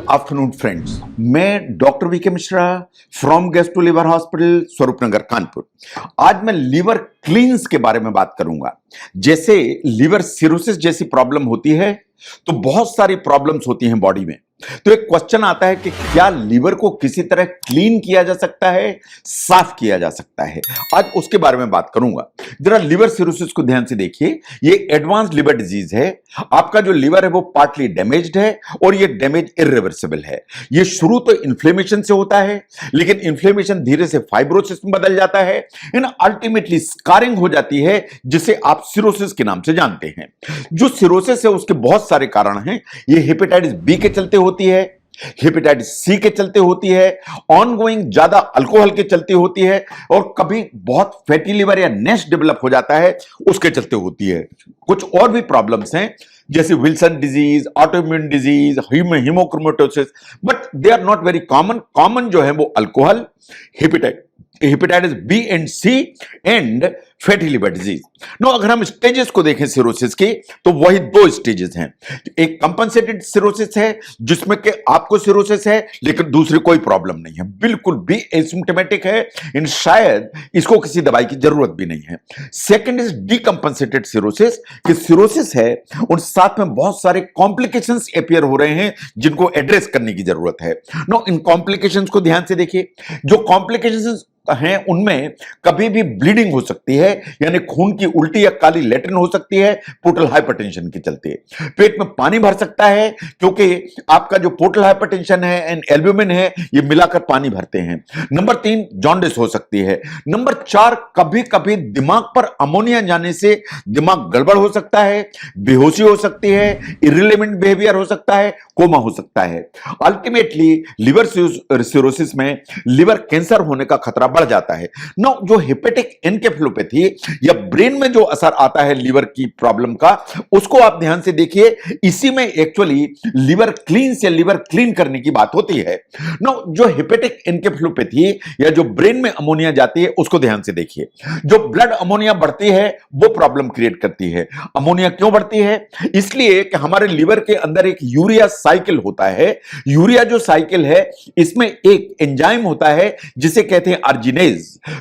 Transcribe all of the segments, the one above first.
Afternoon friends, मैं doctor VK Mishra from gastro liver hospital Swaroopnagar Kanpur. आज मैं लिवर क्लींस के बारे में बात करूंगा। जैसे लिवर सिरोसिस जैसी प्रॉब्लम होती है तो बहुत सारी प्रॉब्लम्स होती हैं बॉडी में। तो एक क्वेश्चन आता है कि क्या लिवर को किसी तरह क्लीन किया जा सकता है, साफ किया जा सकता है। आज उसके बारे में बात करूंगा। जरा लिवर सिरोसिस को ध्यान से देखिए। ये एडवांस लिवर डिजीज है। आपका जो लिवर है वो पार्टली डैमेज्ड है और ये डैमेज इरिवर्सिबल है। ये शुरू तो इन्फ्लेमेशन से होता है, लेकिन इन्फ्लेमेशन धीरे से फाइब्रोसिस में बदल जाता है एंड अल्टीमेटली स्कारिंग हो जाती है, जिसे आप सिरोसिस के नाम से जानते हैं। जो सिरोसिस है उसके बहुत सारे कारण हैं। ये हेपेटाइटिस बी के चलते होती है, हेपेटाइटिस सी के चलते होती है, ऑनगोइंग ज्यादा अल्कोहल के चलते होती है, और कभी बहुत फैटी लिवर या नेश डेवलप हो जाता है उसके चलते होती है। कुछ और भी प्रॉब्लम्स हैं जैसे Wilson disease, autoimmune disease, haemochromatosis, but they are not very common. Common जो है वो alcohol, hepatitis B and C and fatty liver disease. No, अगर हम स्टेजेस को देखें सिरोसिस की तो वही दो स्टेजेस हैं। एक कंपनसेटेड सिरोसिस है जिसमें कि आपको सिरोसिस है लेकिन दूसरी कोई प्रॉब्लम नहीं है, बिल्कुल भी एसिम्प्टोमेटिक है इन शायद इसको किसी दवाई की जरूरत भी नहीं है। सेकंड इज डीकंपनसेटेड सिरोसिस कि सिरोसिस है और साथ में बहुत सारे कॉम्प्लिकेशंस अपीयर हो रहे हैं जिनको एड्रेस करने की जरूरत है। नो, इन कॉम्प्लिकेशंस को ध्यान से देखिए। जो कॉम्प्लिकेशंस हैं उनमें कभी भी ब्लीडिंग हो सकती है, यानी खून की उल्टी या काली लैट्रिन हो सकती है पोर्टल हाइपरटेंशन के चलते। पेट में पानी भर सकता है क्योंकि आपका जो पोर्टल हाइपरटेंशन है एंड एल्ब्यूमिन है ये मिलाकर पानी भरते हैं। नंबर 3, जॉन्डिस हो सकती है। नंबर 4, कभी कभी दिमाग पर अमोनिया जाने से दिमाग गड़बड़ हो सकता है, बेहोशी हो सकती है, इररिलेवेंट बिहेवियर हो सकता है, कोमा हो सकता है। अल्टीमेटली लिवर सिरोसिस में लिवर कैंसर होने का खतरा बढ़ जाता है। नो, जो हेपेटिक एन्केफेलोपैथी या ब्रेन में जो असर आता है लिवर की प्रॉब्लम का, उसको आप ध्यान से देखिए। इसी में एक्चुअली लिवर क्लींस या लिवर क्लीन करने की बात होती है। नो, जो हेपेटिक एन्केफेलोपैथी या जो ब्रेन में अमोनिया जाती है उसको ध्यान से देखिए। जो ब्लड अमोनिया बढ़ती है वो प्रॉब्लम क्रिएट करती है। अमोनिया क्यों बढ़ती है? इसलिए कि हमारे लिवर के अंदर एक यूरिया साइकिल होता है। यूरिया जो साइकिल है इसमें एक एंजाइम होता है जिसे कहते हैं अर्जिनेज।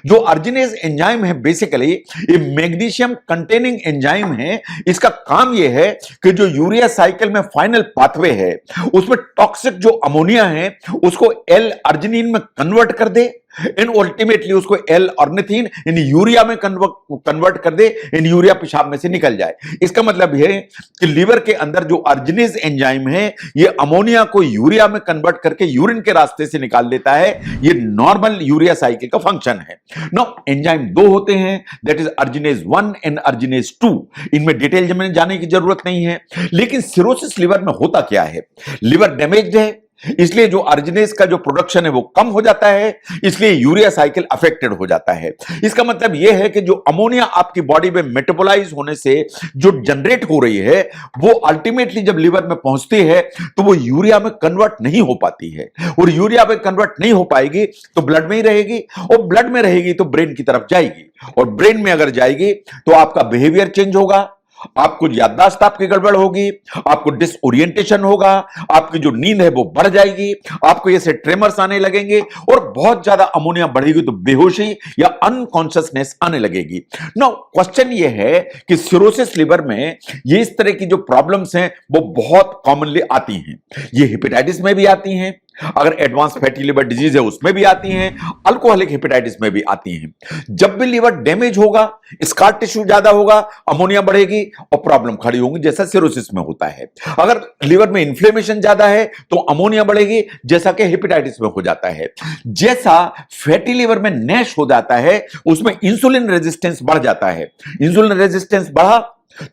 जो अर्जिनेज एंजाइम है बेसिकली ये मैग्नीशियम कंटेनिंग एंजाइम है। इसका काम यह है कि जो यूरिया साइकिल में फाइनल पाथवे है उसमें टॉक्सिक जो अमोनिया है उसको एल अर्जिनिन में कन्वर्ट कर दे एंड अल्टीमेटली उसको एल ऑर्निथिन यानी यूरिया में कन्वर्ट कर दे एंड यूरिया पेशाब में से निकल जाए। इसका मतलब यह है कि लिवर के अंदर जो अर्जिनेज एंजाइम है ये अमोनिया को यूरिया में कन्वर्ट करके यूरिन के रास्ते से निकाल देता है। ये नॉर्मल यूरिया साइकिल का फंक्शन है। नो, एंजाइम दो होते हैं, दैट इज अर्जिनेज 1 एंड अर्जिनेज 2। इनमें डिटेल में जाने की जरूरत नहीं है। लेकिन सिरोसिस लिवर में होता क्या है? लिवर डैमेज्ड है, इसलिए जो अर्जिनेज का जो प्रोडक्शन है वो कम हो जाता है, इसलिए यूरिया साइकिल अफेक्टेड हो जाता है। इसका मतलब यह है कि जो अमोनिया आपकी बॉडी में मेटाबोलाइज होने से जो जनरेट हो रही है वो अल्टीमेटली जब लिवर में पहुंचती है तो वो यूरिया में कन्वर्ट नहीं हो पाती है, और यूरिया में कन्वर्ट नहीं हो पाएगी तो ब्लड में ही रहेगी, और ब्लड में रहेगी तो ब्रेन की तरफ जाएगी, और ब्रेन में अगर जाएगी तो आपका बिहेवियर चेंज होगा, आपको याददाश्त आपकी गड़बड़ होगी, आपको डिसओरिएंटेशन होगा, आपकी जो नींद है वो बढ़ जाएगी, आपको ऐसे ट्रेमर्स आने लगेंगे, और बहुत ज्यादा अमोनिया बढ़ेगी तो बेहोशी या अनकॉन्शियसनेस आने लगेगी। नाउ क्वेश्चन ये है कि सिरोसिस लिवर में ये इस तरह की जो प्रॉब्लम्स हैं वो बहुत कॉमनली आती हैं। ये हेपेटाइटिस में भी आती हैं, अगर एडवांस फैटी लिवर डिजीज है उसमें भी आती हैं, अल्कोहलिक हेपेटाइटिस में भी आती हैं। जब भी लिवर डैमेज होगा, स्कार टिश्यू ज्यादा होगा, अमोनिया बढ़ेगी और प्रॉब्लम खड़ी होंगी, जैसा सिरोसिस में होता है। अगर लिवर में इन्फ्लेमेशन ज्यादा है तो अमोनिया बढ़ेगी, जैसा कि हेपेटाइटिस में हो जाता है। जैसा फैटी लिवर में नैश हो जाता है उसमें इंसुलिन रेजिस्टेंस बढ़ जाता है। इंसुलिन रेजिस्टेंस बढ़ा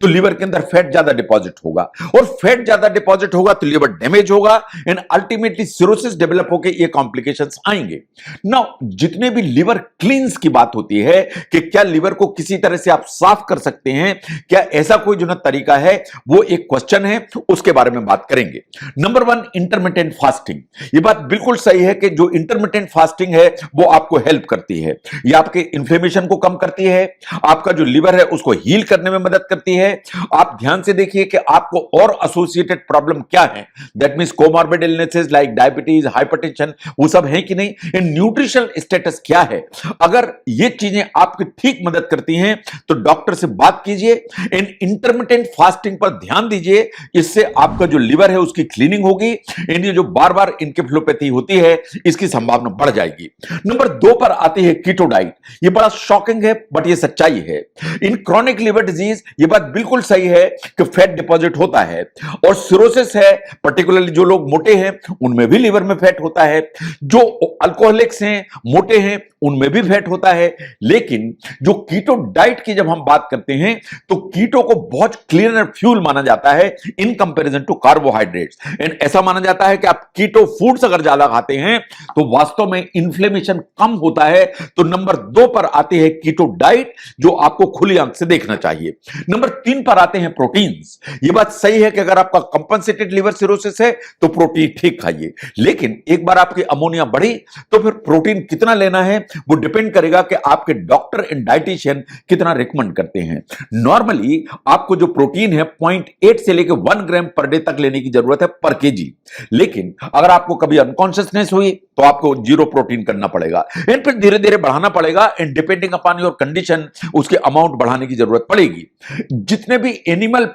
तो लिवर के अंदर फैट ज्यादा डिपॉजिट होगा, और फैट ज्यादा डिपॉजिट होगा तो लिवर डैमेज होगा एंड अल्टीमेटली सिरोसिस डेवलप होकर ये कॉम्प्लिकेशंस आएंगे। नाउ, जितने भी लिवर क्लींस की बात होती है कि क्या लिवर को किसी तरह से आप साफ कर सकते हैं, क्या ऐसा कोई जो ना तरीका है, वो एक क्वेश्चन है, उसके बारे में बात करेंगे। Number 1, intermittent fasting. ये बात बिल्कुल सही है कि जो इंटरमिटेंट फास्टिंग है वो आपको हेल्प करती है। ये आपके इंफ्लेमेशन को कम करती है, आपका जो लिवर है उसको हील करने में मदद करती है। आप ध्यान से देखिए कि आपको और एसोसिएटेड प्रॉब्लम क्या है, that means comorbid illnesses like diabetes, hypertension, वो सब है कि नहीं, इन न्यूट्रिशनल स्टेटस क्या है। अगर ये चीजें आपकी ठीक मदद करती हैं तो डॉक्टर से बात कीजिए। इन इंटरमिटेंट फास्टिंग पर ध्यान दीजिए, इससे आपका जो लिवर है उसकी क्लीनिंग होगी। इन जो बार बार इनकेफेलोपैथी होती है इसकी संभावना बढ़ जाएगी। नंबर 2 पर आती है कीटो डाइट। ये बड़ा शॉकिंग है बट ये सच्चाई है। इन क्रॉनिक लिवर डिजीज ये बात बिल्कुल सही है कि फैट डिपॉजिट होता है, और सिरोसिस है, पर्टिकुलरली जो लोग मोटे हैं उनमें भी लिवर में फैट होता है, जो अल्कोहलिक्स हैं, मोटे हैं, उनमें भी फैट होता है। लेकिन जो कीटो डाइट की जब हम बात करते हैं तो कीटो को बहुत क्लीनर फ्यूल माना जाता है in comparison to carbohydrates. And ऐसा माना जाता है कि आप कीटो फूड्स अगर ज्यादा खाते हैं तो वास्तव में इन्फ्लेमेशन कम होता है। तो नंबर 2 पर आते हैं कीटो डाइट, जो आपको खुली आंख से देखना चाहिए। नंबर 3 पर आते हैं प्रोटीन्स। यह बात सही है कि अगर आपका कंपनसेटेड लिवर सिरोसिस है तो प्रोटीन ठीक खाइए, लेकिन एक बार आपकी अमोनिया बढ़ी तो फिर प्रोटीन कितना लेना है वो डिपेंड करेगा कि आपके डॉक्टर एंड डाइटिशियन कितना रिकमेंड करते हैं। नॉर्मली आपको जो प्रोटीन है 0.8 से लेकर 1 ग्राम पर डे तक लेने की जरूरत है पर केजी, लेकिन अगर आपको कभी अनकॉन्शियसनेस हुई तो आपको 0 प्रोटीन करना पड़ेगा, एंड फिर धीरे धीरे बढ़ाना पड़ेगा। And depending upon your condition उसके अमाउंट बढ़ाने की जरूरत पड़ेगी। जितने भी एनिमल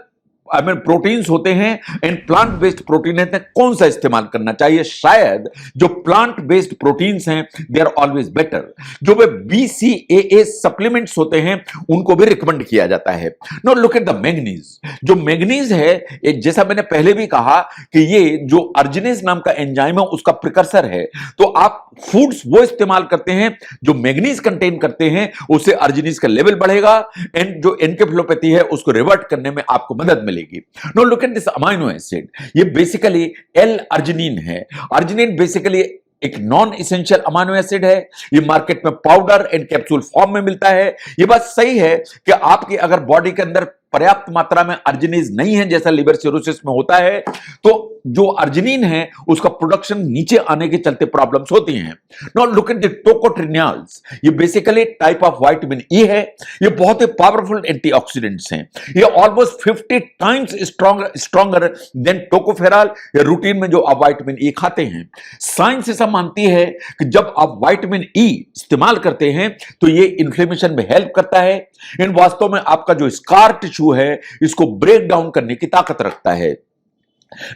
प्रोटीन्स होते हैं एंड प्लांट बेस्ड प्रोटीन है, कौन सा इस्तेमाल करना चाहिए? शायद जो प्लांट बेस्ड प्रोटीन्स हैं दे आर ऑलवेज बेटर। जो वे BCAA सप्लीमेंट्स होते हैं उनको भी रिकमेंड किया जाता है। No look at the manganese. जो मैग्नीज है, जैसा मैंने पहले भी कहा कि ये जो अर्जिनेज नाम का एंजाइम है उसका प्रिकर्सर है। तो आप फूड्स वो इस्तेमाल करते हैं जो मैग्नीज कंटेन करते हैं, उससे अर्जिनेज का लेवल बढ़ेगा एंड जो एनकेफेलोपैथी है उसको रिवर्ट करने में आपको मदद मिलेगी। Now look at this amino acid. ये बेसिकली L-अर्जिनिन है। अर्जिनिन बेसिकली एक नॉन इसेंशियल अमाइनो एसिड है। ये मार्केट में पाउडर एंड कैप्सूल फॉर्म में मिलता है। ये बात सही है कि आपकी अगर बॉडी के अंदर पर्याप्त मात्रा में अर्जिनिन नहीं है, जैसा लिवर सिरोसिस में होता है, तो जो अर्जिनिन है उसका प्रोडक्शन नीचे आने के चलते प्रॉब्लम्स होती हैं। Now look at the tocotrienols. ये basically type of vitamin E है। ये बहुत ही पावरफुल एंटीऑक्सीडेंट्स हैं। ये almost 50 times stronger than tocopherol. ये रूटीन में जो आप विटामिन ई खाते हैं, साइंस ऐसा मानती है कि जब आप विटामिन ई इस्तेमाल करते हैं तो ये इन्फ्लेमेशन में हेल्प करता है। इन वास्तव में आपका जो स्कार टिश्यू है इसको ब्रेक डाउन करने की ताकत रखता है।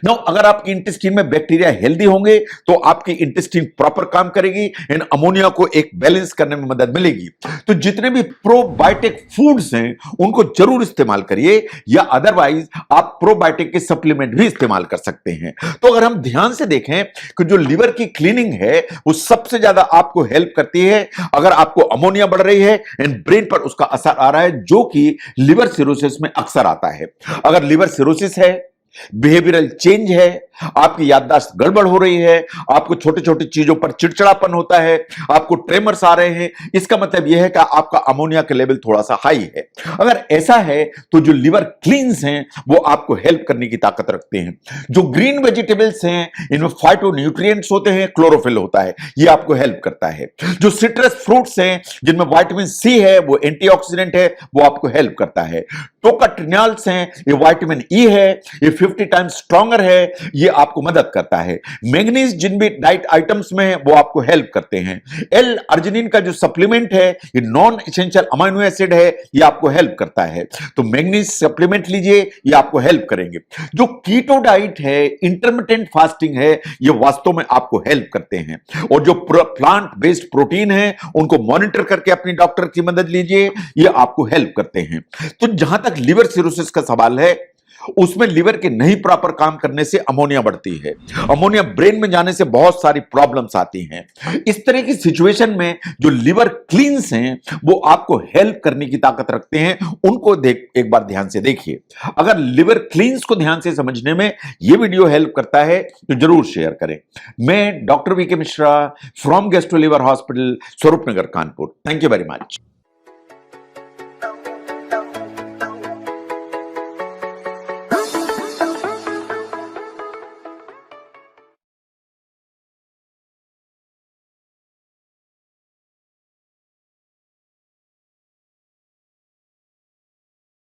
नाउ अगर आपकी इंटेस्टाइन में बैक्टीरिया हेल्दी होंगे तो आपकी इंटेस्टाइन प्रॉपर काम करेगी एंड अमोनिया को एक बैलेंस करने में मदद मिलेगी। तो जितने भी प्रोबायोटिक फूड्स हैं उनको जरूर इस्तेमाल करिए, या अदरवाइज आप प्रोबायोटिक के सप्लीमेंट भी इस्तेमाल कर सकते हैं। तो अगर हम ध्यान से देखें कि जो लिवर की क्लीनिंग है वो सबसे ज्यादा आपको हेल्प करती है अगर आपको अमोनिया बढ़ रही है एंड ब्रेन पर उसका असर आ रहा है, जो कि लिवर सिरोसिस में अक्सर आता है। अगर लिवर सिरोसिस है, बिहेवियरल चेंज है, आपकी याददाश्त गड़बड़ हो रही है, आपको छोटी छोटी चीजों पर चिड़चिड़ापन होता है, आपको ट्रेमर्स आ रहे हैं, इसका मतलब यह है कि आपका अमोनिया का लेवल थोड़ा सा हाई है। अगर ऐसा है तो जो लिवर क्लींस हैं वो आपको हेल्प करने की ताकत रखते हैं। जो ग्रीन वेजिटेबल्स हैं इनमें फाइटोन्यूट्रिएंट्स होते हैं, क्लोरोफिल होता है, ये आपको हेल्प करता है। जो सिट्रस फ्रूट्स हैं जिनमें विटामिन सी है वो एंटीऑक्सीडेंट है, वो आपको हेल्प करता है। टोकोट्रिनियल्स हैं, ये विटामिन ई है, ये 50 टाइम्स स्ट्रॉन्गर है, ये आपको मदद करता है। मैग्नीज जिन भी डाइट आइटम्स में है वो आपको हेल्प करते हैं। एल अर्जिनिन का जो सप्लीमेंट है ये नॉन एसेंशियल अमाइनो एसिड है, ये आपको हेल्प करता है। तो मैग्नीज सप्लीमेंट लीजिए, ये आपको हेल्प करेंगे। जो कीटो डाइट है, इंटरमिटेंट फास्टिंग है, ये वास्तव में आपको हेल्प करते हैं। और जो प्लांट बेस्ड प्रोटीन है उनको मॉनिटर करके अपनी डॉक्टर की मदद लीजिए, ये आपको हेल्प करते हैं। तो जहां तक लिवर सिरोसिस का सवाल है, उसमें लिवर के नहीं प्रॉपर काम करने से अमोनिया बढ़ती है। अमोनिया ब्रेन में जाने से बहुत सारी प्रॉब्लम्स आती हैं। इस तरह की सिचुएशन में जो लिवर क्लींस हैं वो आपको हेल्प करने की ताकत रखते हैं, उनको एक बार ध्यान से देखिए। अगर लिवर क्लींस को ध्यान से समझने में यह वीडियो हेल्प करता है तो जरूर शेयर करें। मैं doctor VK Mishra from gastro liver hospital, Swaroopnagar, Kanpur. Thank you very much.